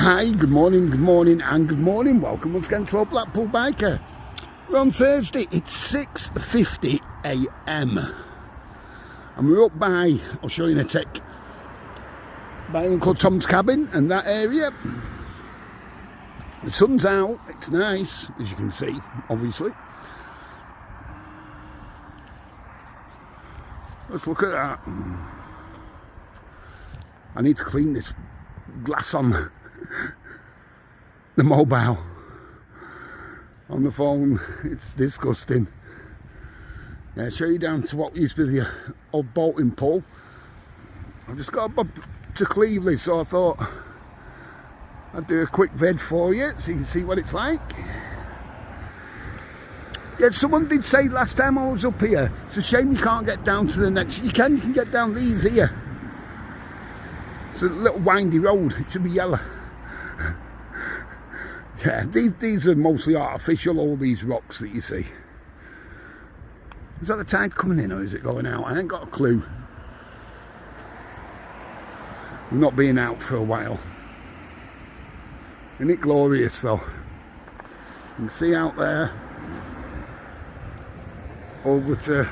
Hi, good morning, and good morning. Welcome once again to our Blackpool Biker. We're on Thursday, it's 6:50 a.m. and we're up by, I'll show you in a tick, by Uncle Tom's cabin and that area. The sun's out, it's nice, as you can see, obviously. Let's look at that. I need to clean this glass on the mobile on the phone. It's disgusting. Yeah, I'll show you down to what used to be the old bolting pole. I've just got up to Cleveland, so I thought I'd do a quick vid for you so you can see what it's like. Yeah, someone did say last time I was up here, it's a shame you can't get down to the next. You can get down these here. It's a little windy road, it should be yellow. Yeah, these are mostly artificial, all these rocks that you see. Is that the tide coming in or is it going out? I ain't got a clue. We've not been out for a while. Isn't it glorious though? You can see out there, over to,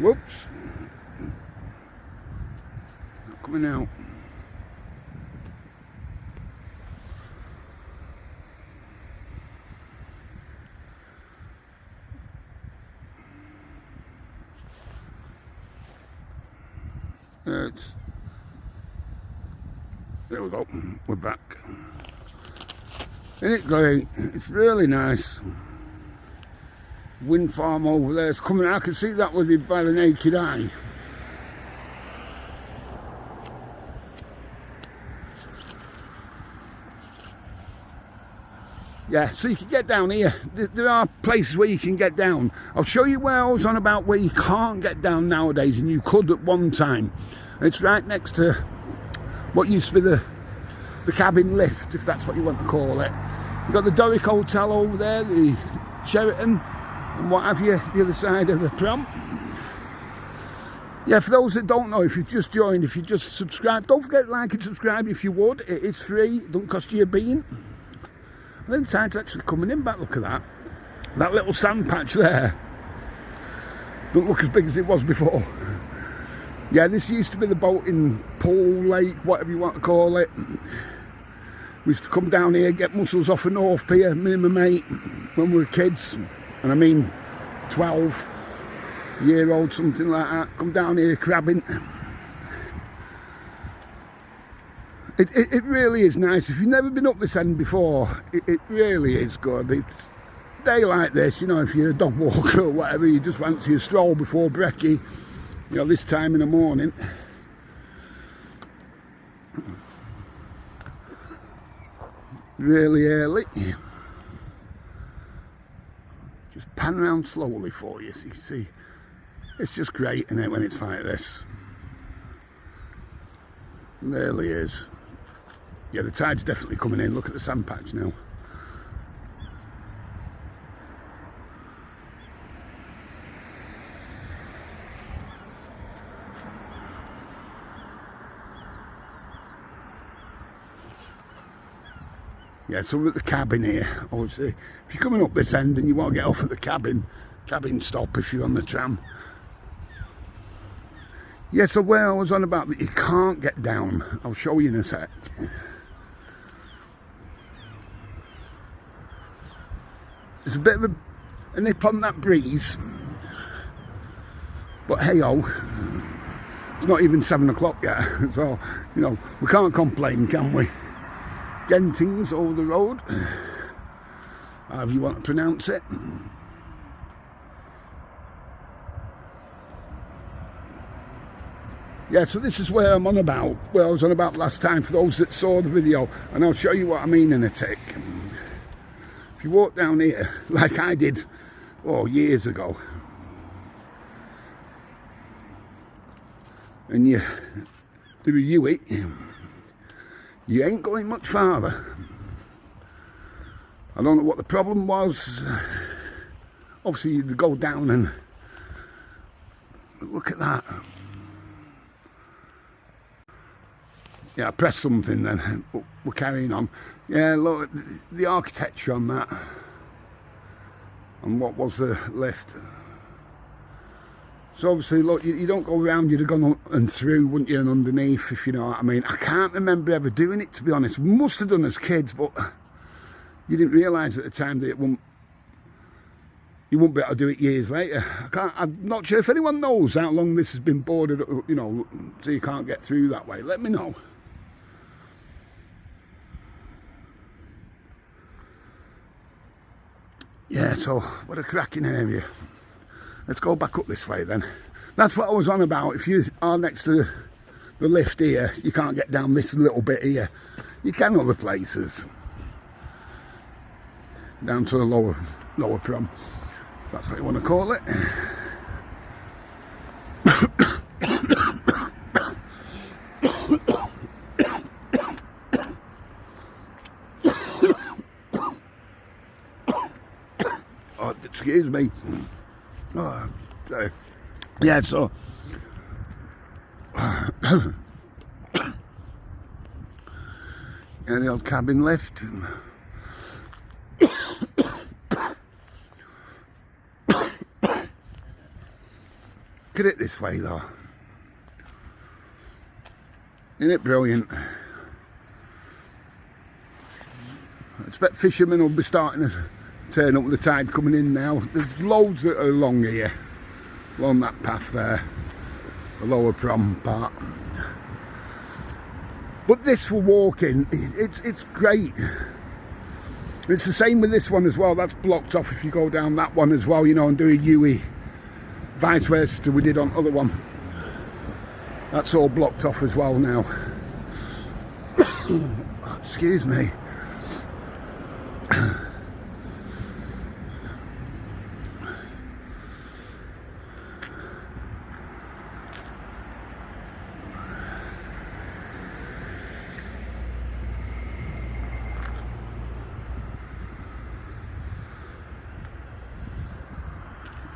whoops, not coming out. There we go, we're back. Isn't it great? It's really nice. Wind farm over there is coming out. I can see that with it by the naked eye. Yeah, so you can get down here. There are places where you can get down. I'll show you where I was on about where you can't get down nowadays and you could at one time. It's right next to what used to be the cabin lift, if that's what you want to call it. You've got the Doric Hotel over there, the Sheraton and what have you, the other side of the Prom. Yeah, for those that don't know, if you've just joined, if you just subscribe, don't forget to like and subscribe if you would. It is free, it doesn't cost you a bean. I think the tide's actually coming in back, look at that. That little sand patch there doesn't look as big as it was before. Yeah, this used to be the boating pool, lake, whatever you want to call it. We used to come down here, get mussels off the North Pier, me and my mate, when we were kids. And I mean 12-year-old, something like that. Come down here crabbing. It really is nice. If you've never been up this end before, it really is good. It's a day like this, you know, if you're a dog walker or whatever, you just fancy a stroll before brekkie, you know, this time in the morning. Really early. Just pan around slowly for you so you can see. It's just great, isn't it, when it's like this? It really is. Yeah, the tide's definitely coming in. Look at the sand patch now. Yeah, so we're at the cabin here. Obviously, if you're coming up this end and you want to get off at the cabin stop if you're on the tram. Yeah, so where I was on about that you can't get down, I'll show you in a sec. There's a bit of a nip on that breeze, but hey-ho, it's not even 7 o'clock yet, so, you know, we can't complain, can we? Gentings over the road, however you want to pronounce it. Yeah, so this is where I'm on about, where I was on about last time for those that saw the video, and I'll show you what I mean in a tick. If you walk down here, like I did, years ago, and you do a U-it, you ain't going much farther. I don't know what the problem was. Obviously you'd go down and look at that. Yeah, I pressed something then. We're carrying on. Yeah, look, the architecture on that. And what was the lift? So obviously, look, you don't go around, you'd have gone and through, wouldn't you, and underneath, if you know what I mean. I can't remember ever doing it, to be honest. We must have done as kids, but you didn't realise at the time that you wouldn't be able to do it years later. I'm not sure if anyone knows how long this has been boarded, you know, so you can't get through that way. Let me know. Yeah, so what a cracking area. Let's go back up this way then. That's what I was on about. If you are next to the lift here, you can't get down this little bit here. You can other places. Down to the lower prom, if that's what you want to call it. Oh, excuse me. Oh, sorry. Yeah, so yeah, the old cabin lift. Look at it this way though. Isn't it brilliant? I expect fishermen will be starting to turn up with the tide coming in now. There's loads that are along here, along that path there, the lower prom part. But this for walking, it's great. It's the same with this one as well. That's blocked off if you go down that one as well, you know, and do a U-E. Vice versa to we did on the other one. That's all blocked off as well now. Excuse me.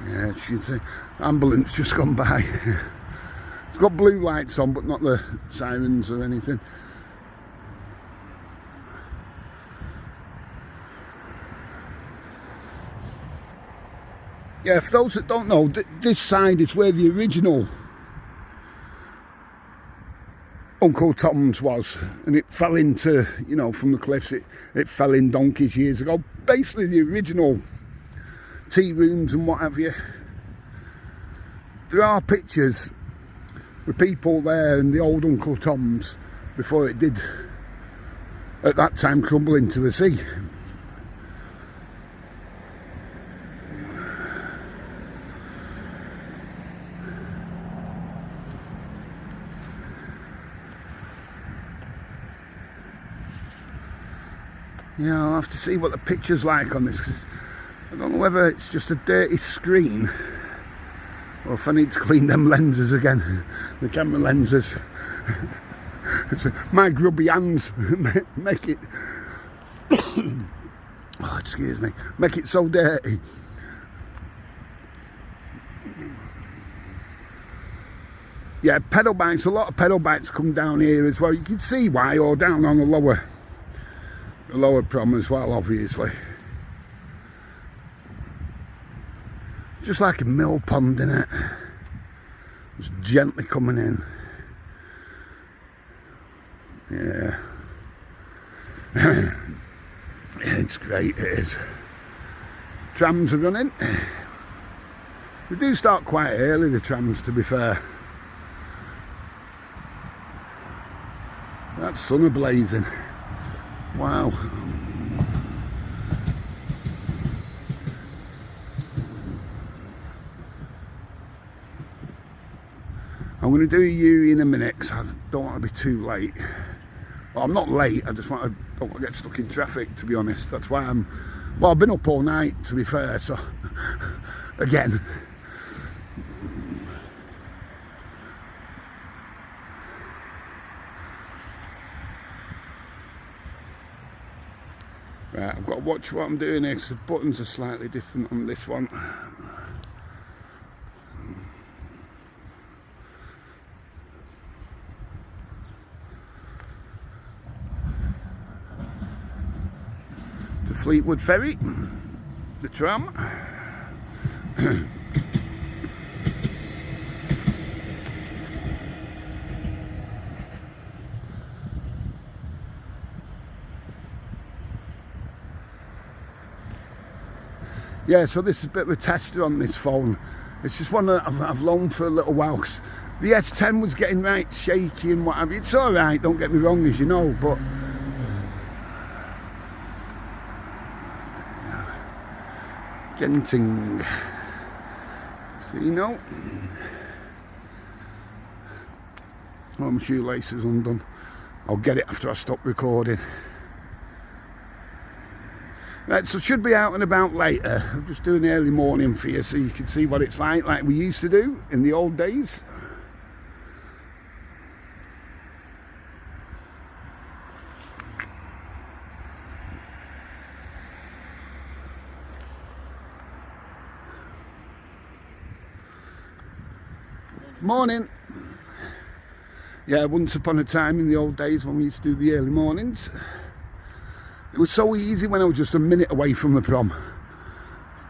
Yeah, as you can see, ambulance just gone by. It's got blue lights on, but not the sirens or anything. Yeah, for those that don't know, this side is where the original Uncle Tom's was, and it fell into, you know, from the cliffs, it fell in donkeys years ago. Basically the original tea rooms and what have you. There are pictures with people there in the old Uncle Tom's before it did at that time crumble into the sea. Yeah, I'll have to see what the picture's like on this, 'cause I don't know whether it's just a dirty screen or if I need to clean them lenses again, the camera lenses. My grubby hands make it oh, excuse me, make it so dirty. Yeah, pedal bikes, a lot of pedal bikes come down here as well. You can see why, or down on the lower prom as well, obviously. Just like a mill pond, innit? Just gently coming in. Yeah. It's great, it is. Trams are running. They do start quite early, the trams, to be fair. That sun are blazing. Wow. I'm going to do a U in a minute because I don't want to be too late. Well, I'm not late, I just don't want to get stuck in traffic, to be honest. That's why well, I've been up all night, to be fair, so again. Right, I've got to watch what I'm doing here because the buttons are slightly different on this one. Fleetwood Ferry, the tram. Yeah, so this is a bit of a tester on this phone. It's just one that I've loaned for a little while, 'cause the S10 was getting right shaky and what have you. It's alright, don't get me wrong, as you know, but Genting. See, no. Oh, my shoelace is undone. I'll get it after I stop recording. Right, so should be out and about later. I'm just doing the early morning for you so you can see what it's like we used to do in the old days. Morning. Yeah, once upon a time in the old days when we used to do the early mornings, it was so easy when I was just a minute away from the prom.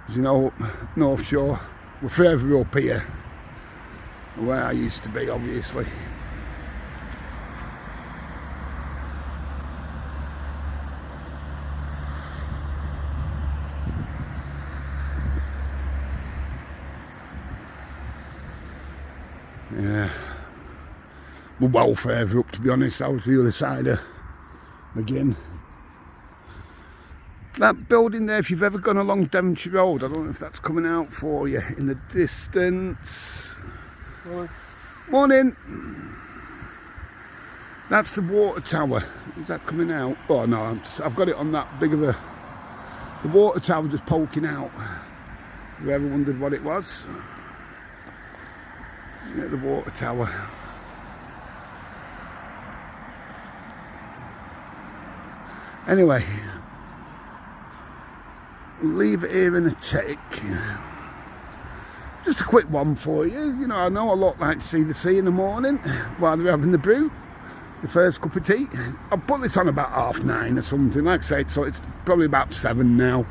As you know, North Shore, we're further up here, where I used to be, obviously. Yeah, we're well further up, to be honest. I was the other side of again. That building there, if you've ever gone along Devonshire Road, I don't know if that's coming out for you in the distance. Morning. That's the water tower. Is that coming out? Oh no, I've got it on that big of a... The water tower just poking out. Have you ever wondered what it was? Yeah, the water tower. Anyway, we'll leave it here in a tick. Just a quick one for you. You know, I know a lot like to see the sea in the morning while they're having the brew, the first cup of tea. I'll put this on about 9:30 or something, like I said, so it's probably about 7 now.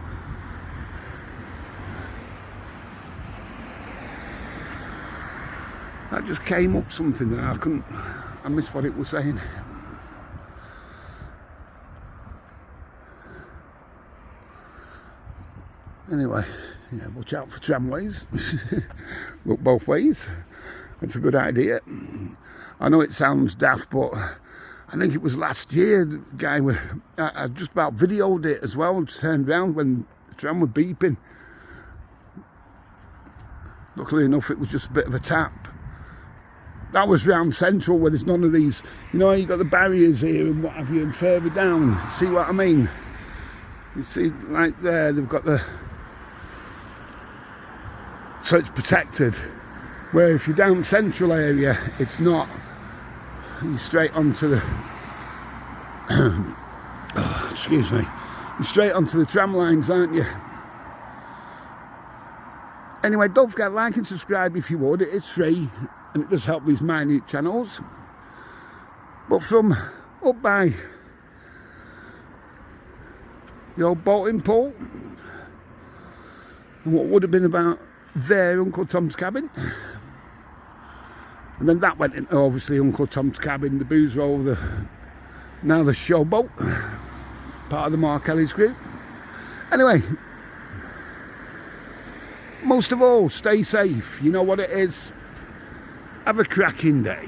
That just came up something that I missed what it was saying. Anyway, yeah, watch out for tramways. Look both ways. It's a good idea. I know it sounds daft, but I think it was last year, the guy, I just about videoed it as well, and turned around when the tram was beeping. Luckily enough, it was just a bit of a tap. That was round Central, where there's none of these, you know, you got the barriers here and what have you, and further down. See what I mean? You see, right there, they've got the... So it's protected. Where if you're down Central area, it's not. You're straight onto the... oh, excuse me. You're straight onto the tram lines, aren't you? Anyway, don't forget, like and subscribe if you would. It's free. And it does help these minute channels. But from up by the old boating pool, and what would have been about there, Uncle Tom's cabin, and then that went into obviously Uncle Tom's cabin, the booze roll, now the showboat, part of the Mark Ellis group. Anyway, most of all, stay safe. You know what it is. Have a cracking day.